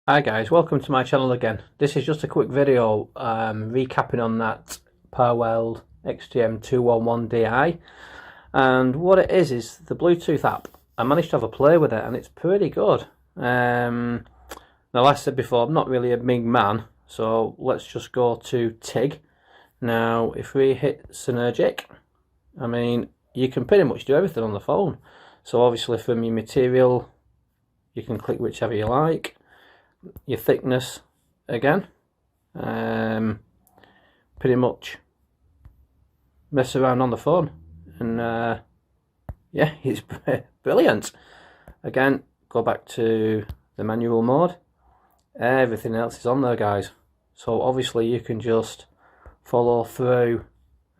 Hi guys, welcome to my channel again. This is just a quick video recapping on that Parweld XTM211DI, and what it is the Bluetooth app. I managed to have a play with it and it's pretty good. Now, like I said before, I'm not really a big man, so let's just go to TIG. Now if we hit Synergic, I mean you can pretty much do everything on the phone. So obviously from your material you can click whichever you like. Your thickness again, pretty much mess around on the phone, and yeah, it's brilliant. Again, go back to the manual mode. Everything else is on there, guys, so obviously you can just follow through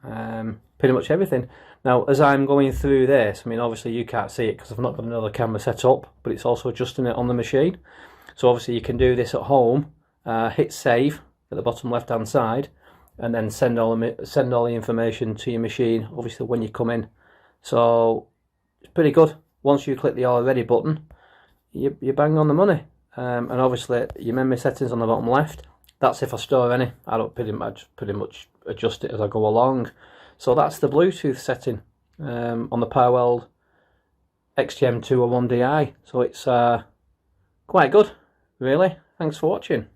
pretty much everything. Now as I'm going through this, I mean obviously you can't see it because I've not got another camera set up, but it's also adjusting it on the machine. So obviously you can do this at home, hit save at the bottom left hand side, and then send all the information to your machine, obviously when you come in. So it's pretty good. Once you click the already button, you bang on the money. And obviously your memory settings on the bottom left, that's if I store any. I don't pretty much adjust it as I go along. So that's the Bluetooth setting on the Parweld XTM211DI. So it's quite good, really. Thanks for watching.